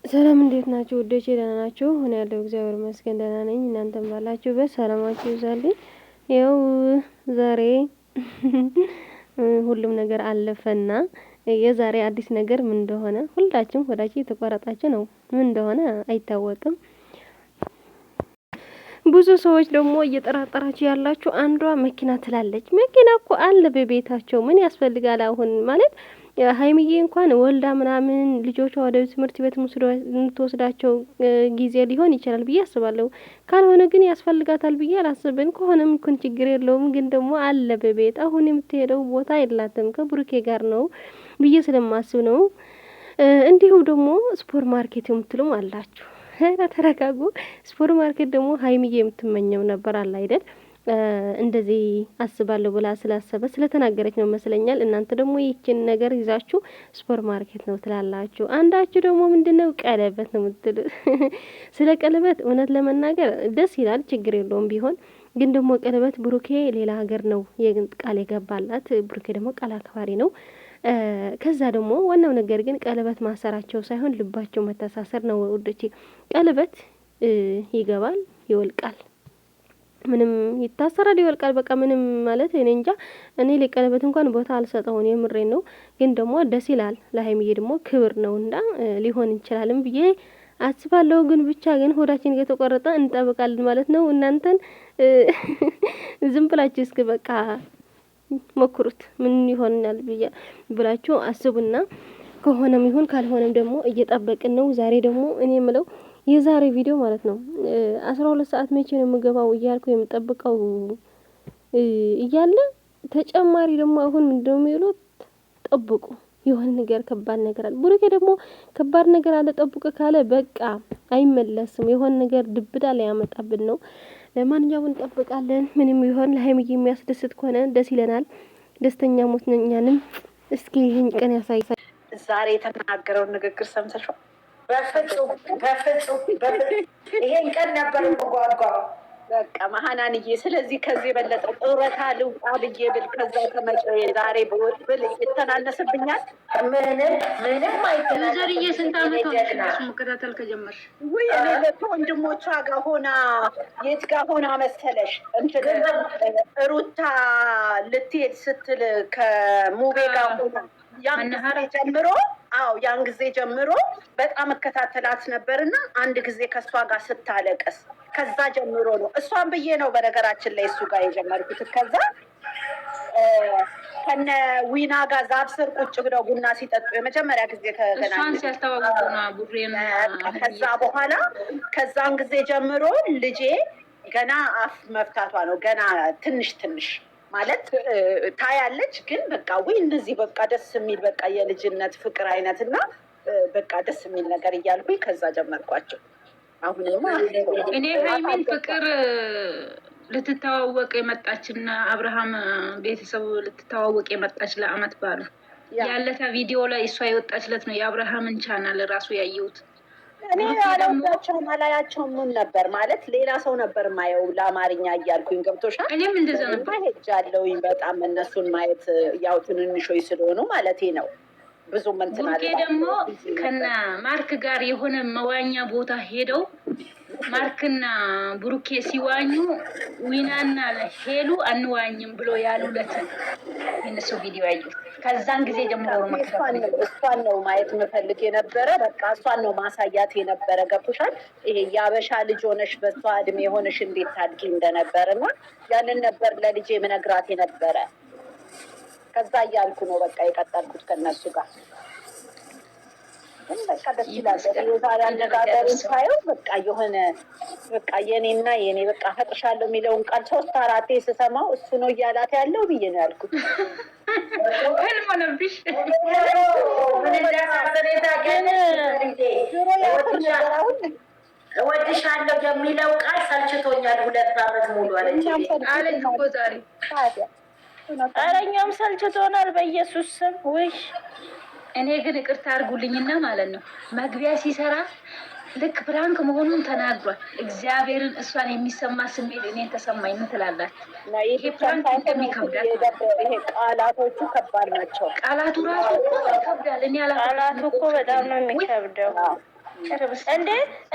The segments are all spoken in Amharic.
ሰላም እንዴት ናችሁ ውዶቼ? ደህና ናችሁ? እኔ ያለው እግዚአብሔር ይመስገን ደህና ነኝ። እናንተም ባላችሁበት ሰላማችሁ ይብዛልኝ። ያው ዛሬ ሁሉም ነገር አለፈና የዛሬ አዲስ ነገር ምን እንደሆነ ሁላችሁም ወዳችሁ የተቋረጣችሁ ነው። ምን እንደሆነ አይታወቅም። ብዙ ሰዎች ደግሞ እየጠራጠራችሁ ያላችሁ አንዷ መኪና ትላለች። መኪና እኮ አለ በቤታቸው ምን ያስፈልጋል? አሁን ማለት ሀይሚዬ እንኳን ወልዳ ምናምን ልጆቿ ወደ ትምህርት ቤት የምትወስዳቸው ጊዜ ሊሆን ይችላል ብዬ አስባለሁ። ካልሆነ ግን ያስፈልጋታል ብዬ አላስብም። ከሆነም እንኳን ችግር የለውም። ግን ደግሞ አለ በቤት አሁን የምትሄደው ቦታ የላትም ከብሩኬ ጋር ነው ብዬ ስለማስብ ነው። እንዲሁም ደግሞ ሱፐር ማርኬት የምትሉም አላችሁ። ተረጋጉ። ሱፐር ማርኬት ደግሞ ሀይሚዬ የምትመኘው ነበር አለ አይደል? እንደዚህ አስባለሁ ብላ ስላሰበ ስለተናገረች ነው መስለኛል። እናንተ ደግሞ ይህችን ነገር ይዛችሁ ሱፐር ማርኬት ነው ትላላችሁ። አንዳችሁ ደግሞ ምንድነው ቀለበት ነው የምትሉ። ስለ ቀለበት እውነት ለመናገር ደስ ይላል፣ ችግር የለውም ቢሆን ግን ደግሞ ቀለበት ብሩኬ ሌላ ሀገር ነው ቃል የገባላት። ብሩኬ ደግሞ ቃል አክባሪ ነው። ከዛ ደግሞ ዋናው ነገር ግን ቀለበት ማሰራቸው ሳይሆን ልባቸው መተሳሰር ነው ውዶቼ። ቀለበት ይገባል ይወልቃል፣ ምንም ይታሰራል ይወልቃል። በቃ ምንም ማለት እኔ እንጃ። እኔ ለቀለበት እንኳን ቦታ አልሰጠውን የምሬን ነው። ግን ደግሞ ደስ ይላል። ለሀይሚዬ ደግሞ ክብር ነው እና ሊሆን እንችላለን ብዬ አስባለሁ። ግን ብቻ ግን ሆዳችን ከተቆረጠ እንጠብቃለን ማለት ነው። እናንተን ዝም ብላችሁ እስኪ በቃ ሞክሩት ምን ይሆናል ብላችሁ አስቡና ከሆነም ይሁን ካልሆነም ደግሞ እየጠበቅን ነው። ዛሬ ደግሞ እኔ የምለው የዛሬ ቪዲዮ ማለት ነው 12 ሰዓት መቼ ነው የምገባው እያልኩ የምጠብቀው እያለ ተጨማሪ ደግሞ አሁን ምንድነው የሚሉት ጠብቁ፣ የሆነ ነገር ከባድ ነገር አለ። ቡሩኬ ደግሞ ከባድ ነገር አለ ጠብቁ ካለ በቃ አይመለስም። የሆነ ነገር ድብዳ ላይ ያመጣብን ነው። ለማንኛውም እንጠብቃለን። ምንም ይሆን ለሀይሚዬ የሚያስደስት ከሆነ ደስ ይለናል። ደስተኛ ሞት ነኛንም። እስኪ ይህን ቀን ያሳይ። ዛሬ የተናገረውን ንግግር ሰምተሽው? በፍጹም ይሄን ቀን ነበር ጓጓው። በቃ መሀናንዬ፣ ስለዚህ ከዚህ የበለጠ ጡረታ ልውጣ ብዬ ብል ከዛ ከመጪው ዛሬ ብል ይተናነስብኛል? ምንም አይተናነስብኝ። ዘርዬ ስንት አመት ሆነሽ እሱ መከታተል ከጀመርሽ? ውይ እኔ ከወንድሞቿ ጋር ሆና የት ጋር ሆና መሰለሽ እንትን ሩታ ልትሄድ ስትል ከሙቤ ጋር ሆና ያን ጊዜ ጀምሮ ያን ጊዜ ጀምሮ በጣም እከታተላት ነበርና አንድ ጊዜ ከእሷ ጋር ስታለቅስ ከዛ ጀምሮ ነው እሷን ብዬ ነው በነገራችን ላይ እሱ ጋር የጀመርኩት። ከዛ ከነ ዊና ጋር ዛፍ ስር ቁጭ ብለው ቡና ሲጠጡ የመጀመሪያ ጊዜ ተገናኙ። ከዛ በኋላ ከዛን ጊዜ ጀምሮ ልጄ ገና አፍ መፍታቷ ነው፣ ገና ትንሽ ማለት ታያለች። ግን በቃ ወይ እነዚህ በቃ ደስ የሚል በቃ የልጅነት ፍቅር አይነት እና በቃ ደስ የሚል ነገር እያልኩኝ ከዛ ጀመርኳቸው። አሁንማ እኔ ሀይሚን ፍቅር ልትተዋወቅ የመጣችና አብርሃም ቤተሰቡ ልትተዋወቅ የመጣች ለአመት ባሉ ያለታ ቪዲዮ ላይ እሷ የወጣችለት ነው የአብርሃምን ቻናል ራሱ ያየሁት። እኔ አላውቃቸውም አላያቸውም ምን ነበር ማለት ሌላ ሰው ነበር ማየው ለአማርኛ እያልኩኝ ገብቶሻል። እኔም እንደዛ ነበር ሄጃለሁኝ በጣም እነሱን ማየት ያው ትንንሾች ስለሆኑ ማለቴ ነው። ብዙ እንትን አለ። ደግሞ ከነ ማርክ ጋር የሆነ መዋኛ ቦታ ሄደው ማርክና ብሩኬ ሲዋኙ ዊናና ሄሉ አንዋኝም ብሎ ያሉለት የነሱ ቪዲዮ ያየሁት። ከዛን ጊዜ ጀምሮ ነው እሷን ነው ማየት የምፈልግ የነበረ። በቃ እሷን ነው ማሳያት የነበረ ገብቶሻል። ይሄ የአበሻ ልጅ ሆነሽ በሷ እድሜ ሆነሽ እንዴት ታድጊ እንደነበረ እና ያንን ነበር ለልጄ ምነግራት የነበረ። ከዛ እያልኩ ነው በቃ የቀጠልኩት ከነሱ ጋር። ግን በቃ ደስ ይላል። የዛሬ አነጋገር ሳየው በቃ የሆነ በቃ የኔና የኔ በቃ ፈጥሻለሁ የሚለውን ቃል 3-4 ስሰማው እሱ ነው እያላት ያለው ብዬ ነው ያልኩት። ሆነብሽ እወድሻለሁ የሚለው ቃል ሰልችቶኛል። 2 አመት ሙሉ አለች እኮ ዛሬ። ኧረ እኛም ሰልችቶናል በኢየሱስ ስም። ውይ እኔ ግን ይቅርታ አድርጉልኝና ማለት ነው መግቢያ ሲሰራ ልክ ፕራንክ መሆኑን ተናግሯል። እግዚአብሔርን እሷን የሚሰማ ስሜት እኔን ተሰማኝ። ምን ትላላችሁ? ይሄ ፕራንክ እንደሚከብዳል። ይሄ ቃላቶቹ ከባድ ናቸው። ቃላቱ ራሱ እኮ ይከብዳል። እኔ ቃላቱ እኮ በጣም ነው የሚከብደው። እንዴ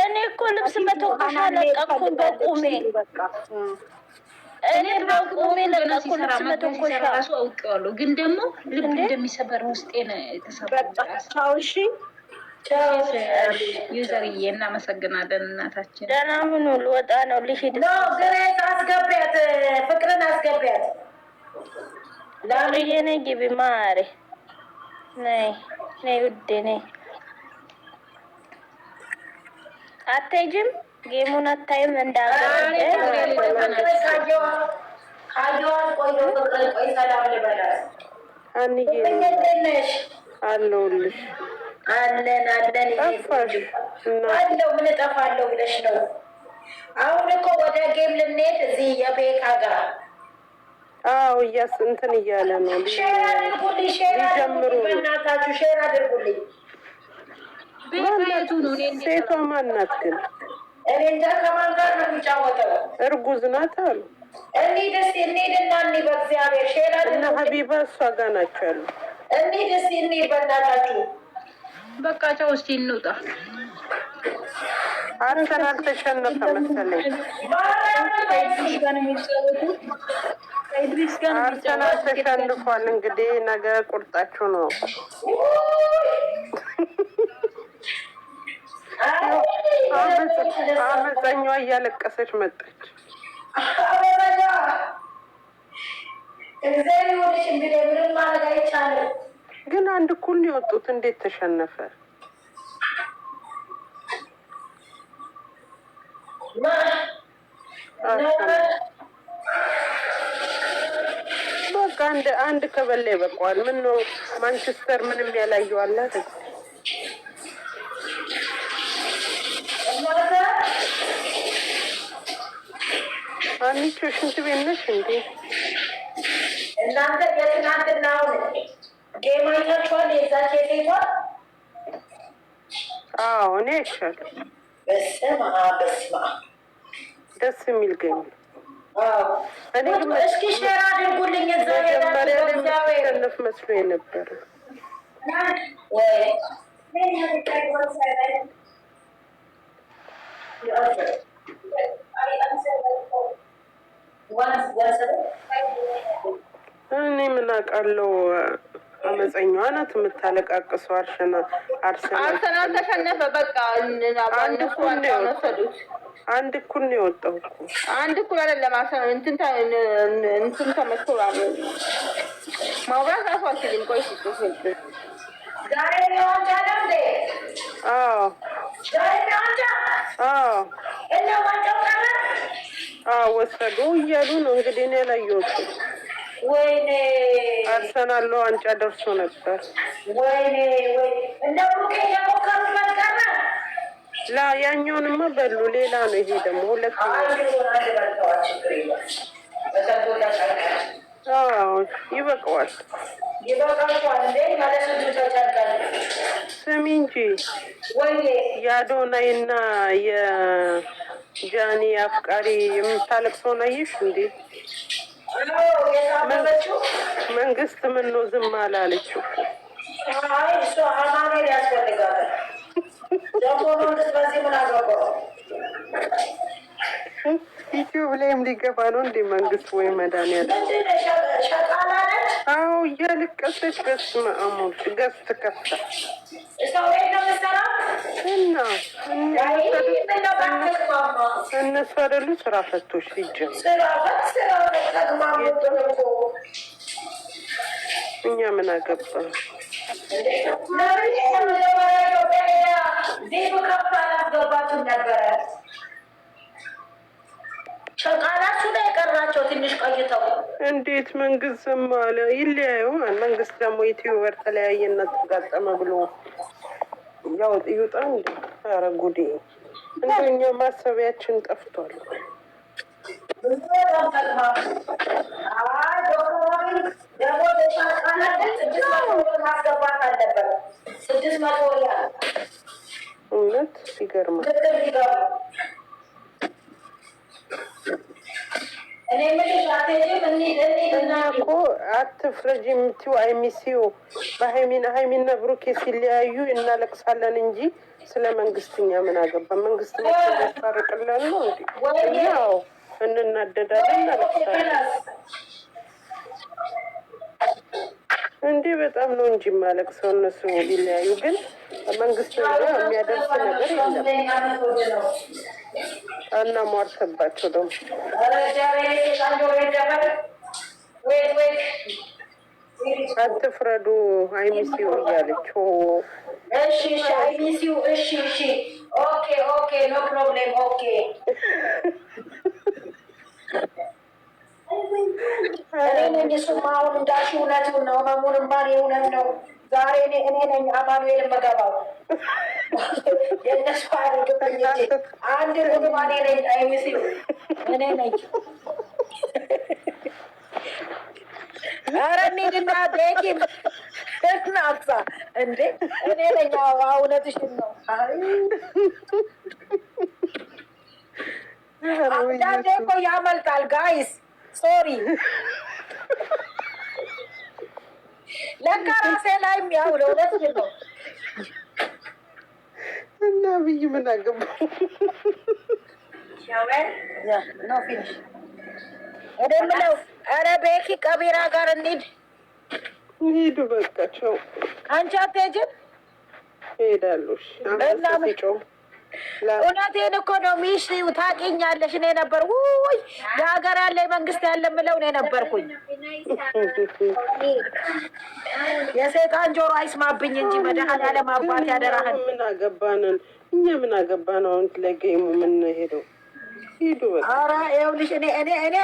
እኔ እኮ ልብስ መተኮሻ ለቀኩኝ በቁሜ። እኔ በቁሜ ለቀኩ ልብስ መተኮሻ ራሱ አውቄዋለሁ፣ ግን ደግሞ ልብ እንደሚሰበር ውስጤ ነው የተሰበረው። እሺ ዩዘርዬ እናመሰግናለን እናታችን። ደህና ሁኑ። ልወጣ ነው ልሂድ። ግሬት አስገቢያት፣ ፍቅርን አስገቢያት። ላምዬ ነይ ግቢ ማሬ፣ ነይ ነይ ውዴ ነይ። አትሄጂም? ጌሙን አታይም? አለሁልሽ። አለን አለው። ምን እጠፋለሁ ብለሽ ነው? አሁን እኮ ወደ ጌም ልንሄድ እዚህ የቤካ ጋር። አዎ እንትን እያለ ነው። ሼር አድርጉልኝ፣ በእናታችሁ ሼር አድርጉልኝ። ሴቷ ማናት ግን? እኔ እንጃ ከማን ጋር ነው የሚጫወተው? እርጉዝ ናት አሉ። እንሂድና በእግዚአብሔር ሼር አድርጉልኝ። እና ሀቢባ እሷ ጋር ናቸው ያሉ። እንሂድ በእናታችሁ። በቃ ቻው፣ እስኪ እንውጣ። አርሰናል ተሸነፈ መሰለኝ። አርሰናል ተሸንፏል። እንግዲህ ነገ ቁርጣችሁ ነው። አመፀኛዋ እያለቀሰች መጣች። ግን አንድ እኩል ነው የወጡት። እንዴት ተሸነፈ? በቃ አንድ ከበላ ይበቃዋል። ምን ነው ማንቸስተር ምንም ያላየው አለ አይደል? አንቺ ሽንት ቤት ነሽ እንዴ? እናንተ የትናንትናው ጌም አይታችኋል? የዛች የሴቷ? አዎ እኔ አይቻለሁ። በስመ አብ ደስ የሚል ገኝ። እኔ ግን እስኪ ሼር አድርጉልኝ። እዛ ያለፍ መስሎኝ ነበር። እኔ ምን አውቃለሁ? አመፀኛዋ ናት የምታለቃቅሰው። አርሰናል ተሸነፈ። በቃ አንድ እኩል ነው የወጣው እኮ። አንድ እኩል አይደለም። አርሰናል እንትን ተመትቷል። ማውራት ራሱ አልችልም። ቆይ ዛሬ ነው ዋንጫ ነው እንዴ? አዎ ዛሬ ነው ዋንጫ። አዎ እና ዋንጫው ቀረ። አዎ ወሰዱ እያሉ ነው እንግዲህ። እኔ አላየሁትም። ወይኔ አርሰናል ለዋንጫ ደርሶ ነበር። ወይኔ እንደ ቡኬ የሞከሩበት ቀረ። ያኛውንማ በሉ። ሌላ ነው ይሄ ደግሞ ሁለተኛ። ይበቃዋል። ስሚ እንጂ የአዶናይና የጃኒ አፍቃሪ የምታለቅሰውን አየሽ እንዴ? መንግስት ምን ነው ዝም አላለችው? እሱ አማኑኤል ያስፈልጋል። ደግሞ መንግስት በዚህ ምን አገባው? ዩቲዩብ ላይም ሊገባ ነው እንዴ መንግስት? ወይ መድኃኒዓለም። አዎ እያለቀሰች በስመ አብ ገዝት ከፍታ እና እነሱ አይደሉ ስራ ፈቶች ሲጀምር። እኛ ምን አገባ? ሸቃላችሁ ላይ የቀራቸው ትንሽ ቆይተው እንዴት መንግስት ዝም አለ? ይለያዩ። መንግስት ደግሞ ዩቲዩበር ተለያየነት ተጋጠመ ብሎ ያው ይውጣ እንዴ? ኧረ ጉዴ! እንደኛ ማሰቢያችን ጠፍቷል። እውነት ይገርማል። እና እኮ አትፍረጅ የምትይው አይሚሲው በሀይሚና ብሩኬ ሲለያዩ እናለቅሳለን እንጂ ስለ መንግስትኛ ምን አገባ? መንግስት ያስታርቅልን ነው እንዴ? ያው እንናደዳለን፣ እናለቅሳለን እንዴ። በጣም ነው እንጂ ማለቅሰው እነሱ ሊለያዩ፣ ግን መንግስት የሚያደርስ ነገር የለም። አናሟርተባቸው ደግሞ አትፍረዱ አይሚሲው እያለች እሺ አይሚሲው እሺ ኦኬ ኖ ፕሮብሌም ኦኬ። እኔ እሱማ አሁን እንዳልሽ እውነቱን ነው። መሙንም ባል እውነት ነው። ዛሬ እኔ ነኝ አማኑኤል መገባው የእነሱ አድርግብኝ እንጂ አንድ ምግብ እኔ ነኝ አይሚሲው እኔ ነኝ። ኧረ እንሂድና ቤኪም እናፍሳ እንዴ እኔ ነኝ። እውነትሽን ነው። አንዳንዴ እኮ ያመልጣል ጋይስ ሶሪ። ለካ ራሴ ላይም ያው እውነትሽን ነው። እና ብይ ምን አገባው? ኖ ፊኒሽ ወደ ምለው። ኧረ ቤኪ ቀቢራ ጋር እንሂድ። ሂዱ በቃቸው። አንቺ አትሄጂም? እሄዳለሁ። እውነቴን እኮ ነው። ሚሽው ታውቂኛለሽ። እኔ ነበር ውይ የሀገር ያለ መንግስት ያለ የምለው እኔ ነበርኩኝ። የሰይጣን ጆሮ አይስማብኝ እንጂ መድኃኒዓለም አባት ያደራህን። ምን አገባንን እኛ? ምን አገባን? አሁን ለጌሙ ምን ሄደው ሂዱ በቃ። ኧረ ይኸውልሽ እኔ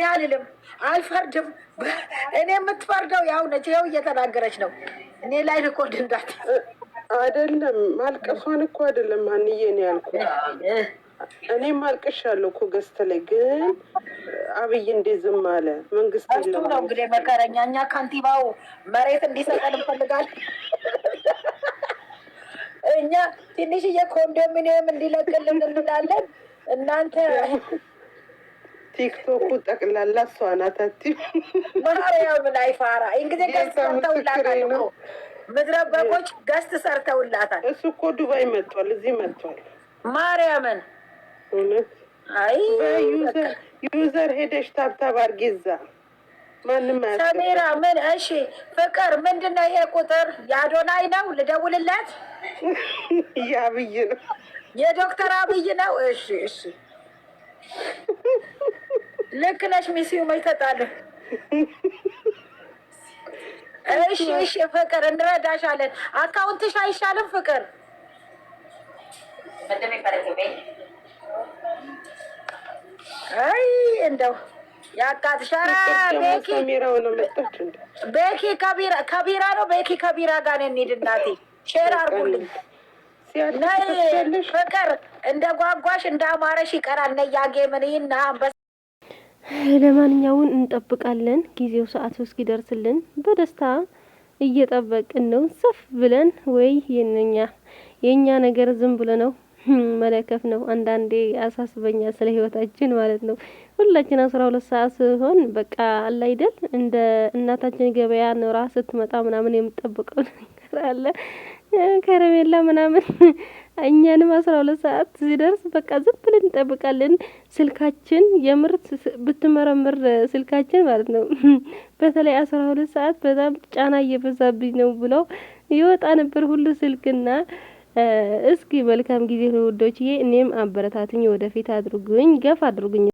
አልልም አልፈርድም። እኔ የምትፈርደው ያው ነች። ይኸው እየተናገረች ነው። እኔ ላይ ሪኮርድ እንዳት አይደለም ማልቀሷን እኮ አይደለም ሀንዬ ነው ያልኩት። እኔም አልቅሻለሁ እኮ ገዝተ ላይ ግን አብይ እንዴት ዝም አለ? መንግስት እሱ ነው እንግዲህ መከረኛ። እኛ ካንቲባው መሬት እንዲሰጠን እንፈልጋለን። እኛ ትንሽዬ ኮንዶሚኒየም እንዲለቅልን እንላለን። እናንተ ቲክቶኩ ጠቅላላ እሷ ናት። ማርያምን አይፋራ እንግዲህ ገዝት ሰርተውላታል እኮ ምድረ በጎች ገዝት ሰርተውላታል። እሱ እኮ ዱባይ መጥቷል፣ እዚህ መጥቷል። ማርያምን እውነት አይ ዩዘር ሄደሽ ታብታብ አድርጊ እዛ ማንም ሰሜራ ምን? እሺ ፍቅር ምንድን ነው ይሄ ቁጥር? የአዶናይ ነው? ልደውልለት? የአብይ ነው፣ የዶክተር አብይ ነው። እሺ ልክ ነሽ። ሚስዩ መች ተጣለ? እሺ ፍቅር እንረዳሻለን። አካውንትሽ አይሻልም ፍቅር? አይ እንደው ያቃጥሻራ ቤኪ ከቢራ ነው። ቤኪ ከቢራ ጋር እንሂድ እናቴ። ሼር አርጉልኝ። ፍቅር እንደ ጓጓሽ እንደ አማረሽ ይቀራል። ነያጌ ምንይና ለማንኛውን እንጠብቃለን። ጊዜው ሰዓቱ እስኪደርስልን በደስታ እየጠበቅን ነው። ሰፍ ብለን ወይ የኛ ነገር ዝም ብሎ ነው መለከፍ ነው። አንዳንዴ አሳስበኛል ስለ ህይወታችን ማለት ነው። ሁላችን 12 ሰዓት ሲሆን በቃ አለ አይደል እንደ እናታችን ገበያ ኖራ ስትመጣ ምናምን የምትጠብቀው ነገር አለ ከረሜላ ምናምን። እኛንም 12 ሰዓት ሲደርስ በቃ ዝም ብለን እንጠብቃለን። ስልካችን የምር ብትመረምር ስልካችን ማለት ነው በተለይ 12 ሰዓት በጣም ጫና እየበዛብኝ ነው ብሎ ይወጣ ነበር ሁሉ ስልክና እስኪ መልካም ጊዜ ነው ውዶችዬ። እኔም አበረታቱኝ፣ ወደፊት አድርጉኝ፣ ገፍ አድርጉኝ።